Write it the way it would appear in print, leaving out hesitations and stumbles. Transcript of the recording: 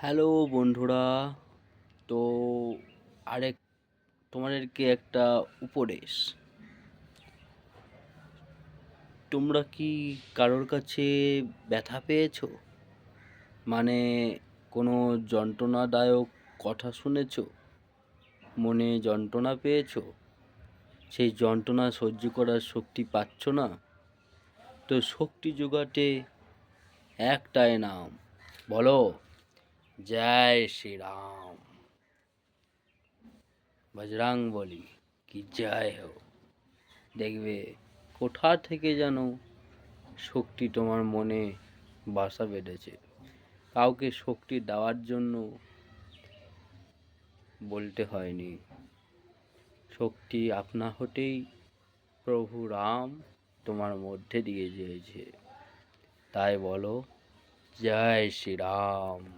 Hello বন্ধুরা। তো আরেক তোমাদেরকে একটা উপদেশ। তোমরা কি কারোর কাছে ব্যথা পেয়েছো? মানে কোনো যন্ত্রণাদায়ক কথা শুনেছো, মনে যন্ত্রণা পেয়েছো, সেই যন্ত্রণা সহ্য করার শক্তি পাচ্ছ না? তো শক্তি জোগাতে একটাই নাম, বলো জয় শ্রীরাম। বজরংবলী কি জয় হো। দেখবে কোথা থেকে যেন শক্তি তোমার মনে বাসা বেঁধেছে। কাউকে শক্তি দেওয়ার জন্য বলতে হয়নি, শক্তি আপনা হতেই প্রভু রাম তোমার মধ্যে দিয়ে দিয়েছে। তাই বলো জয় শ্রীরাম।